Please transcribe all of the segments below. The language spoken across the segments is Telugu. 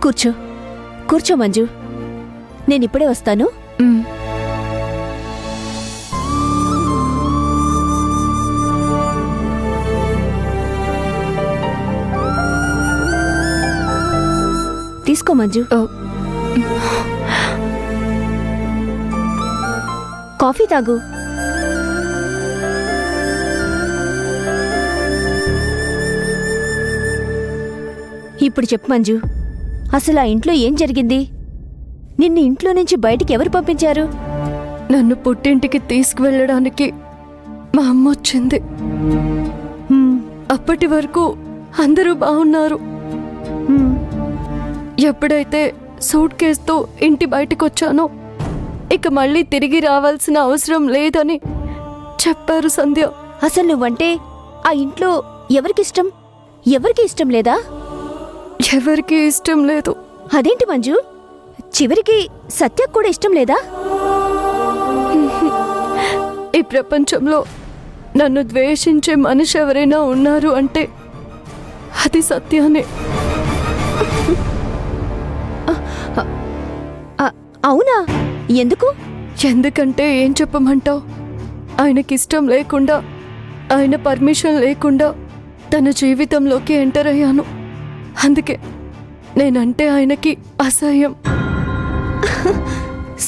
కూర్చో కూర్చో మంజు, నేనిప్పుడే వస్తాను. తీసుకో మంజు. కాఫీ తాగు. ఇప్పుడు చెప్పు మంజు, అసలు ఆ ఇంట్లో ఏం జరిగింది? నిన్ను ఇంట్లో నుంచి బయటికి ఎవరు పంపించారు? నన్ను పుట్టింటికి తీసుకువెళ్ళడానికి మా అమ్మ వచ్చింది. అప్పటి వరకు అందరూ బాగున్నారు. ఎప్పుడైతే సూట్ కేసుతో ఇంటి బయటకొచ్చానో ఇక మళ్ళీ తిరిగి రావాల్సిన అవసరం లేదని చెప్పారు సంధ్య. అసలు నువ్వంటే ఆ ఇంట్లో ఎవరికిష్టం? ఎవరికి ఇష్టం లేదా? ఎవరికి ఇష్టం లేదు. అదేంటి మంజు, చివరికి సత్యకు కూడా ఇష్టం లేదా? ఈ ప్రపంచంలో నన్ను ద్వేషించే మనిషి ఎవరైనా ఉన్నారు అంటే అది సత్యానే. అవునా? ఎందుకు? ఎందుకంటే ఏం చెప్పమంటావు, ఆయనకిష్టం లేకుండా, ఆయన పర్మిషన్ లేకుండా తన జీవితంలోకి ఎంటర్ అయ్యాను. అందుకే నేనంటే ఆయనకి అసహ్యం.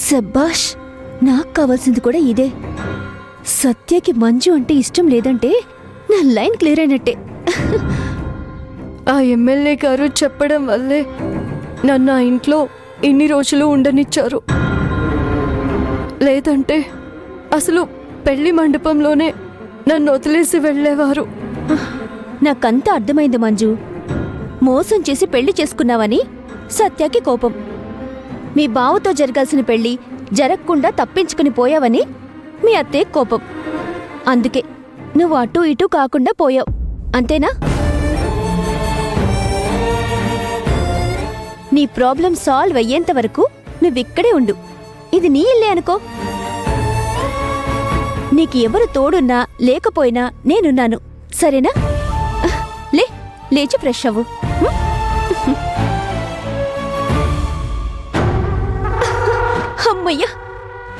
సబ్బాష్, నాకు కావాల్సింది కూడా ఇదే. సత్యకి మంజు అంటే ఇష్టం లేదంటే నా లైన్ క్లియర్ అయినట్టే. ఆ ఎమ్మెల్యే గారు చెప్పడం వల్లే నన్ను ఆ ఇంట్లో ఇన్ని రోజులు ఉండనిచ్చారు. లేదంటే అసలు పెళ్లి మండపంలోనే నన్ను వదిలేసి వెళ్ళేవారు. నాకంతా అర్థమైంది మంజు. మోసం చేసి పెళ్లి చేసుకున్నావని సత్యకి కోపం. మీ బావతో జరగాల్సిన పెళ్లి జరగకుండా తప్పించుకుని పోయావని మీ అత్తే కోపం. అందుకే నువ్వు అటూ ఇటూ కాకుండా పోయావు, అంతేనా? నీ ప్రాబ్లం సాల్వ్ అయ్యేంత వరకు నువ్విక్కడే ఉండు. ఇది నీ ఇల్లే అనుకో. నీకు ఎవరు తోడున్నా లేకపోయినా నేనున్నాను, సరేనా? లేచి ఫ్రెష్ అవ్వు. అమ్మయ్యా,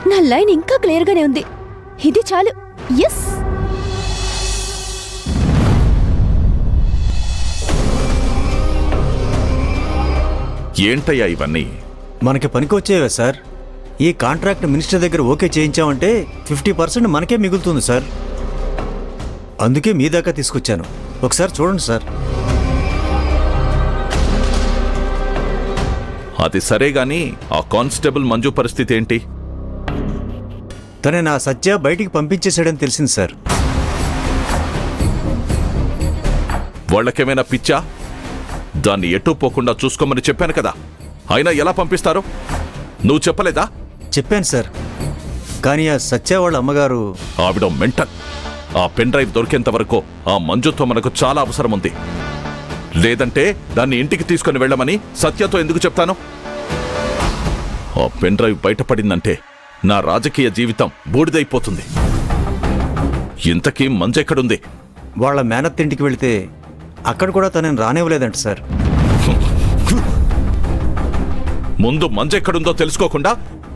నా లైన్ ఇంకా క్లియర్గానే ఉంది. ఇది చాలు. ఎస్. ఏంటయ్యా ఇవన్నీ? మనకి పనికొచ్చేవే సార్. ఈ కాంట్రాక్ట్ మినిస్టర్ దగ్గర ఓకే చేయించామంటే 50% మనకే మిగులుతుంది సార్. అందుకే మీ దాకా తీసుకొచ్చాను, ఒకసారి చూడండి సార్. అది సరే గాని ఆ కానిస్టేబుల్ మంజు పరిస్థితి ఏంటి? తనే నా సత్య బయటికి పంపించేశాడని తెలిసింది సార్. వాళ్ళకేమైనా పిచ్చా? దాన్ని ఎటు పోకుండా చూసుకోమని చెప్పాను కదా, అయినా ఎలా పంపిస్తారు? నువ్వు చెప్పలేదా? చెప్పాను సార్, కానీ ఆ సత్య వాళ్ళ అమ్మగారు ఆవిడ మెంటల్. ఆ పెన్ డ్రైవ్ దొరికేంత వరకు ఆ మంజుతో మనకు చాలా అవసరం ఉంది. లేదంటే దాన్ని ఇంటికి తీసుకుని వెళ్ళమని సత్యతో ఎందుకు చెప్తాను? ఆ పెన్ డ్రైవ్ బయటపడిందంటే నా రాజకీయ జీవితం బూడిదైపోతుంది. ఇంతకీ మంజెక్కడుంది? వాళ్ళ మేనత్ ఇంటికి వెళితే అక్కడ కూడా తనని రానివ్వలేదంట సార్. ముందు మంజెక్కడుందో తెలుసుకోకుండా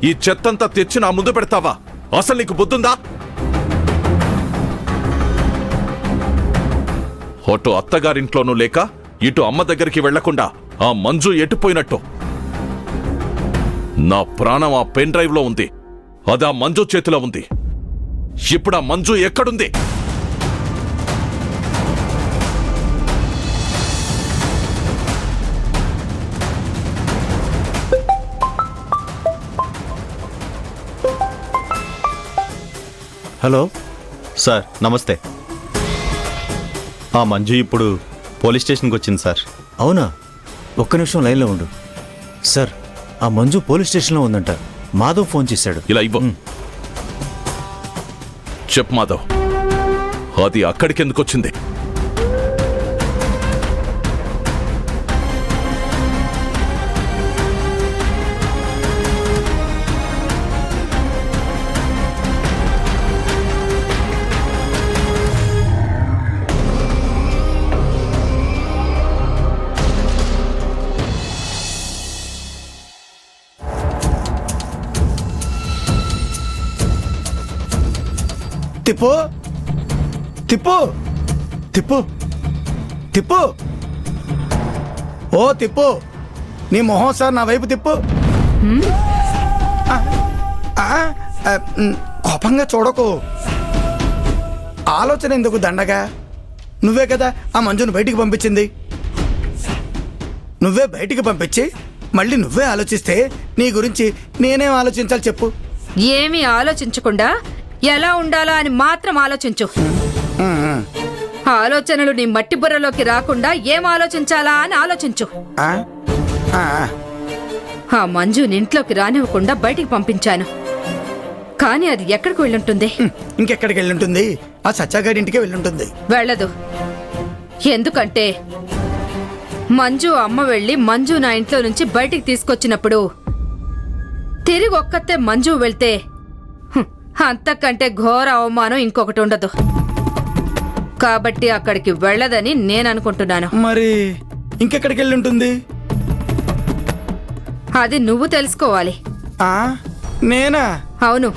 ఈ చెత్తంతా తెచ్చి నా ముందు పెడతావా? అసలు నీకు బుద్ధుందా? అటు అత్తగారింట్లోనూ లేక ఇటు అమ్మ దగ్గరికి వెళ్లకుండా ఆ మంజు ఎటుపోయినట్టు. నా ప్రాణం ఆ పెన్ డ్రైవ్ లో ఉంది, అది ఆ మంజు చేతిలో ఉంది. ఇప్పుడు ఆ మంజు ఎక్కడుంది? హలో సార్, నమస్తే. ఆ మంజు ఇప్పుడు పోలీస్ స్టేషన్కి వచ్చింది సార్. అవునా? ఒక్క నిమిషం లైన్లో ఉండు. సార్, ఆ మంజు పోలీస్ స్టేషన్లో ఉందంట. మాధవ్ ఫోన్ చేశాడు. ఇలా ఇవ్వు. చెప్పు మాధవ్, అది అక్కడికెందుకు వచ్చింది? తిప్పు తిప్పు తిప్పు తిప్పు. ఓ తిప్పు, నీ మొహం సార్ నా వైపు తిప్పు. కోపంగా చూడకు. ఆలోచన ఎందుకు దండగా? నువ్వే కదా ఆ మంజును బయటికి పంపించింది. నువ్వే బయటికి పంపించి మళ్ళీ నువ్వే ఆలోచిస్తే నీ గురించి నేనేం ఆలోచించాలి చెప్పు? ఏమీ ఆలోచించకుండా ఎలా ఉండాలా అని మాత్రం ఆలోచించు. ఆలోచనలు నీ మట్టి బుర్రలోకి రాకుండా ఏం ఆలోచించాలా అని ఆలోచించు. ఆ? ఆ, ఆ మంజుని ఇంట్లోకి రానివ్వకుండా బయటికి పంపించాను. కానీ అది ఎక్కడికి వెళ్ళుంటుంది? ఇంకెక్కడికి వెళ్ళుంటుంది? ఆ సత్యాగాడి ఇంటికే వెళ్ళుంటుంది. వెళ్ళదు. ఎందుకంటే మంజు అమ్మ వెళ్ళి మంజు నా ఇంట్లో నుంచి బయటికి తీసుకొచ్చినప్పుడు తిరిగి ఒక్కతే మంజు వెళ్తే అంతకంటే ఘోర అవమానం ఇంకొకటి ఉండదు. కాబట్టి అక్కడికి వెళ్ళదని నేను అనుకుంటున్నాను. మరి ఇంకెక్కడికి వెళ్ళుంటుంది? అది నువ్వు తెలుసుకోవాలి. ఆ? నేనా? అవును.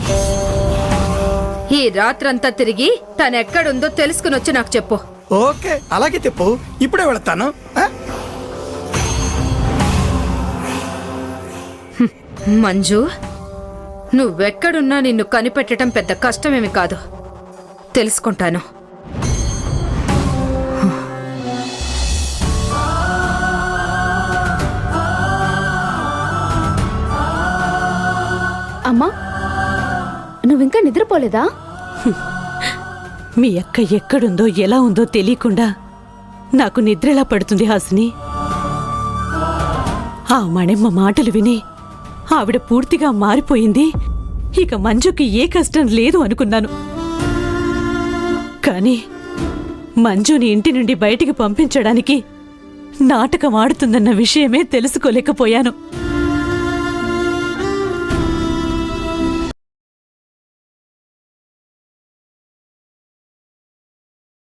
ఈ రాత్రంతా తిరిగి తనెక్కడుందో తెలుసుకుని వచ్చి నాకు చెప్పు. ఓకే, అలాగే తిప్పు. ఇప్పుడే వెళతాను. మంజు, నువ్వెక్కడున్నా నిన్ను కనిపెట్టడం పెద్ద కష్టమేమి కాదు. తెలుసుకుంటాను. అమ్మా, నువ్వింకా నిద్రపోలేదా? మీ అక్క ఎక్కడుందో ఎలా ఉందో తెలియకుండా నాకు నిద్రెలా పడుతుంది హాసిని. ఆ మణెమ్మ మాటలు విని ఆవిడ పూర్తిగా మారిపోయింది. ఇక మంజుకి ఏ కష్టం లేదు అనుకున్నాను. కానీ మంజుని ఇంటి నుండి బయటికి పంపించడానికి నాటకం ఆడుతుందన్న విషయమే తెలుసుకోలేకపోయాను.